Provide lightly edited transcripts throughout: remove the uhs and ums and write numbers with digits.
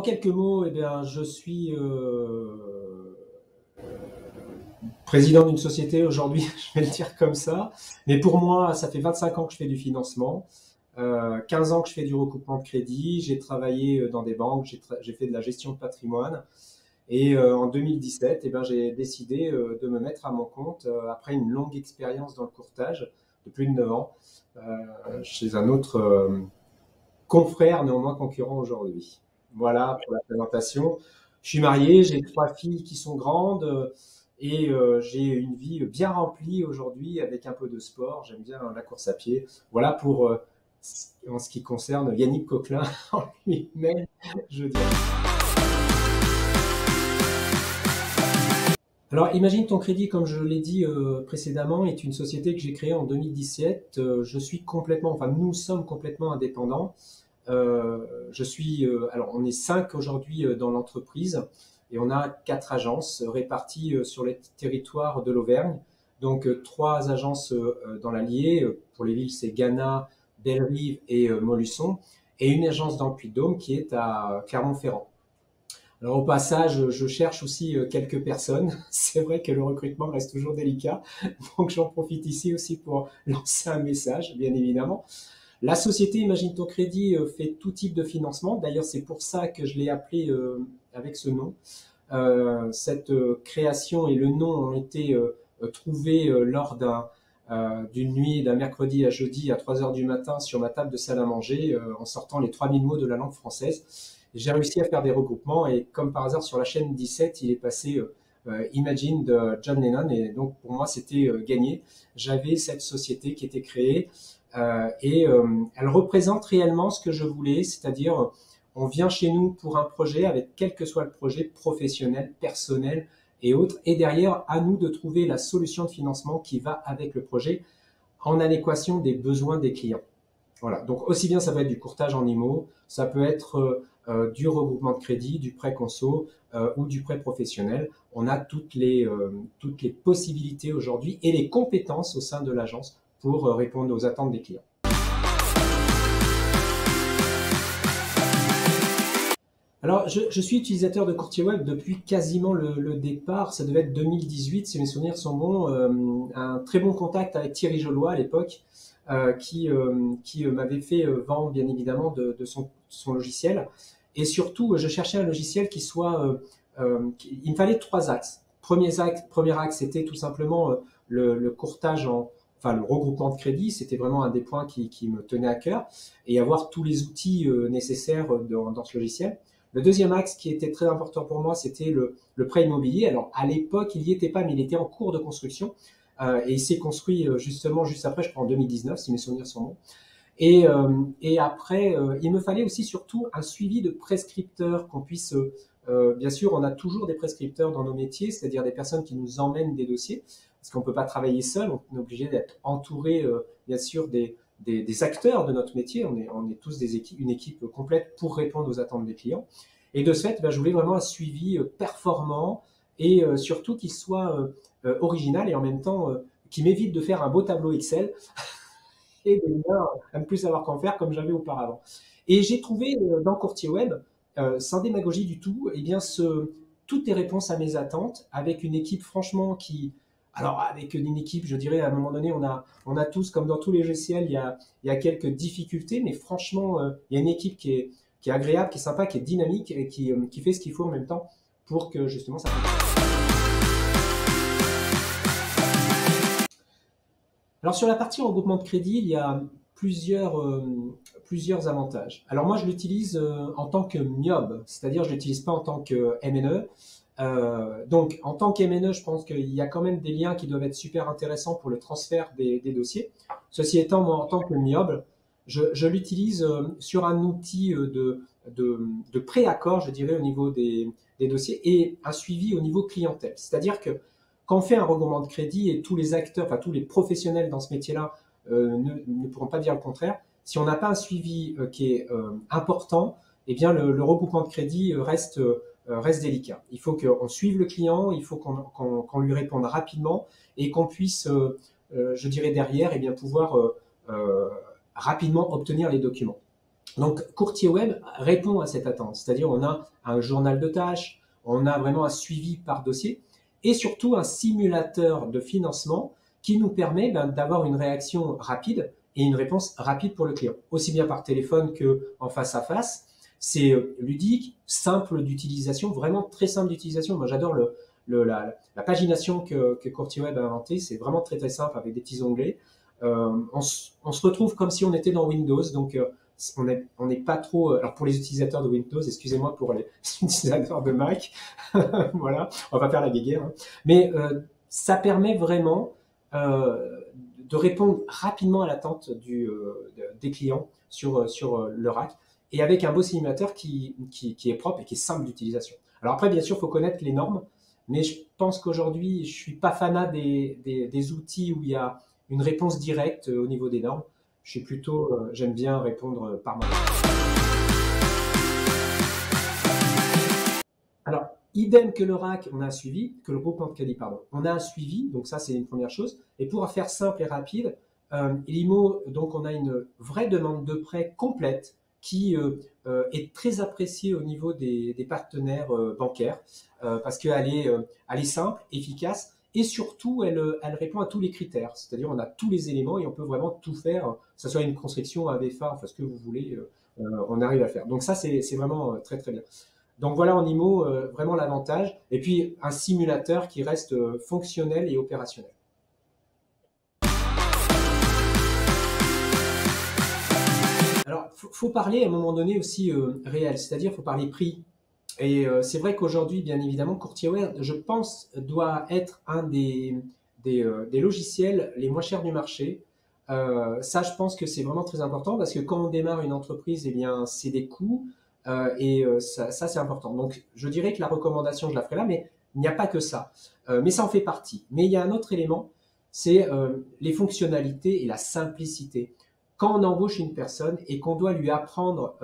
En quelques mots, eh bien, je suis président d'une société aujourd'hui, je vais le dire comme ça. Mais pour moi, ça fait 25 ans que je fais du financement, 15 ans que je fais du recoupement de crédit. J'ai travaillé dans des banques, j'ai fait de la gestion de patrimoine. Et en 2017, eh ben, j'ai décidé de me mettre à mon compte après une longue expérience dans le courtage de plus de 9 ans chez un autre confrère, néanmoins concurrent aujourd'hui. Voilà pour la présentation. Je suis marié, j'ai 3 filles qui sont grandes et j'ai une vie bien remplie aujourd'hui avec un peu de sport. J'aime bien la course à pied. Voilà pour en ce qui concerne Yannick Coquelin en lui-même, je dirais. Alors, imagine ton crédit, comme je l'ai dit précédemment, est une société que j'ai créée en 2017. Je suis complètement, enfin, nous sommes complètement indépendants. Alors, on est 5 aujourd'hui dans l'entreprise et on a 4 agences réparties sur les territoires de l'Auvergne. Donc, 3 agences dans l'Allier. Pour les villes, c'est Gannat, Bellerive et Montluçon. Et une agence dans le Puy-de-Dôme qui est à Clermont-Ferrand. Alors au passage, je cherche aussi quelques personnes. C'est vrai que le recrutement reste toujours délicat, donc j'en profite ici aussi pour lancer un message, bien évidemment. La société Imagine ton crédit fait tout type de financement. D'ailleurs, c'est pour ça que je l'ai appelé avec ce nom. Cette création et le nom ont été trouvés lors d'une nuit d'un mercredi à jeudi à 3 heures du matin sur ma table de salle à manger en sortant les 3000 mots de la langue française. J'ai réussi à faire des regroupements et comme par hasard sur la chaîne 17, il est passé Imagine de John Lennon et donc pour moi c'était gagné. J'avais cette société qui était créée et elle représente réellement ce que je voulais, c'est-à-dire on vient chez nous pour un projet avec quel que soit le projet professionnel, personnel et autres et derrière à nous de trouver la solution de financement qui va avec le projet en adéquation des besoins des clients. Voilà, donc aussi bien ça peut être du courtage en IMO, ça peut être du regroupement de crédit, du prêt conso ou du prêt professionnel. On a toutes les possibilités aujourd'hui et les compétences au sein de l'agence pour répondre aux attentes des clients. Alors, je suis utilisateur de courtier web depuis quasiment le départ. Ça devait être 2018, si mes souvenirs sont bons. Un très bon contact avec Thierry Jollois à l'époque, qui m'avait fait vendre, bien évidemment, de son logiciel. Et surtout, je cherchais un logiciel qui soit... il me fallait 3 axes. Premier axe, c'était tout simplement le courtage enfin le regroupement de crédit, c'était vraiment un des points qui me tenait à cœur, et avoir tous les outils nécessaires dans ce logiciel. Le deuxième axe qui était très important pour moi, c'était le prêt immobilier. Alors à l'époque, il n'y était pas, mais il était en cours de construction. Et il s'est construit justement juste après, je crois en 2019, si mes souvenirs sont bons. Et après, il me fallait aussi surtout un suivi de prescripteurs, qu'on puisse, bien sûr, on a toujours des prescripteurs dans nos métiers, c'est-à-dire des personnes qui nous emmènent des dossiers, parce qu'on ne peut pas travailler seul, on est obligé d'être entouré, bien sûr, des acteurs de notre métier, on est tous une équipe complète pour répondre aux attentes des clients. Et de ce fait, ben, je voulais vraiment un suivi performant et surtout qu'il soit original et en même temps qui m'évite de faire un beau tableau Excel et de ne plus savoir qu'en faire comme j'avais auparavant. Et j'ai trouvé dans Courtier Web, sans démagogie du tout, eh bien toutes les réponses à mes attentes avec une équipe franchement alors avec une équipe, je dirais à un moment donné, on a tous, comme dans tous les logiciels, il y a quelques difficultés, mais franchement, il y a une équipe qui est agréable, qui est sympa, qui est dynamique et qui fait ce qu'il faut en même temps pour que justement ça fonctionne. Alors sur la partie regroupement de crédit, il y a plusieurs avantages. Alors moi je l'utilise en tant que MIOB, c'est-à-dire je l'utilise pas en tant que MNE. Donc en tant que MNE, je pense qu'il y a quand même des liens qui doivent être super intéressants pour le transfert des dossiers. Ceci étant, moi en tant que MIOB, je l'utilise sur un outil de pré-accord, je dirais, au niveau des dossiers et un suivi au niveau clientèle. C'est-à-dire que quand on fait un regroupement de crédit et tous les acteurs, enfin tous les professionnels dans ce métier-là ne pourront pas dire le contraire, si on n'a pas un suivi qui est important, eh bien le regroupement de crédit reste délicat. Il faut qu'on suive le client, il faut qu'on lui réponde rapidement et qu'on puisse, je dirais derrière, eh bien, pouvoir rapidement obtenir les documents. Donc, Courtier Web répond à cette attente, c'est-à-dire on a un journal de tâches, on a vraiment un suivi par dossier et surtout un simulateur de financement qui nous permet d'avoir une réaction rapide et une réponse rapide pour le client, aussi bien par téléphone qu'en face à face. C'est ludique, simple d'utilisation, vraiment très simple d'utilisation. Moi, j'adore la pagination que Courtier Web a inventée. C'est vraiment très très simple avec des petits onglets. On se retrouve comme si on était dans Windows, donc on n'est pas trop. Alors pour les utilisateurs de Windows, excusez-moi pour les utilisateurs de Mac, voilà, on va pas faire la guéguerre, hein. Mais ça permet vraiment de répondre rapidement à l'attente des clients sur le rack et avec un beau simulateur qui est propre et qui est simple d'utilisation. Alors après, bien sûr, il faut connaître les normes, mais je pense qu'aujourd'hui, je suis pas fanat des outils où il y a une réponse directe au niveau des normes. Je suis plutôt, j'aime bien répondre par moi. Alors, idem que le RAC, on a un suivi, que le groupement de crédit, pardon. On a un suivi, donc ça c'est une première chose. Et pour faire simple et rapide, l'IMO, donc on a une vraie demande de prêt complète qui est très appréciée au niveau des partenaires bancaires parce elle est simple, efficace et surtout elle répond à tous les critères. C'est-à-dire on a tous les éléments et on peut vraiment tout faire, que ce soit une construction, un VFA, enfin ce que vous voulez, on arrive à le faire. Donc ça c'est vraiment très très bien. Donc voilà en IMO vraiment l'avantage. Et puis un simulateur qui reste fonctionnel et opérationnel. Alors, faut parler à un moment donné aussi réel, c'est-à-dire faut parler prix. Et c'est vrai qu'aujourd'hui, bien évidemment, Courtierware, je pense, doit être un des logiciels les moins chers du marché. Ça, je pense que c'est vraiment très important parce que quand on démarre une entreprise, eh bien, c'est des coûts et ça c'est important. Donc, je dirais que la recommandation, je la ferai là, mais il n'y a pas que ça. Mais ça en fait partie. Mais il y a un autre élément, c'est les fonctionnalités et la simplicité. Quand on embauche une personne et qu'on doit lui apprendre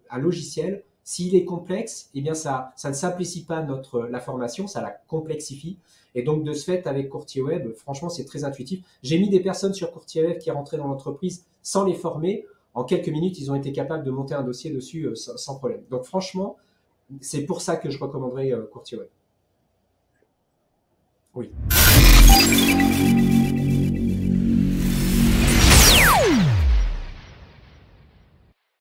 un logiciel, s'il est complexe, eh bien ça ne simplifie pas la formation, ça la complexifie. Et donc de ce fait, avec Courtier Web, franchement, c'est très intuitif. J'ai mis des personnes sur Courtier Web qui rentraient dans l'entreprise sans les former. En quelques minutes, ils ont été capables de monter un dossier dessus sans problème. Donc franchement, c'est pour ça que je recommanderais Courtier Web. Oui.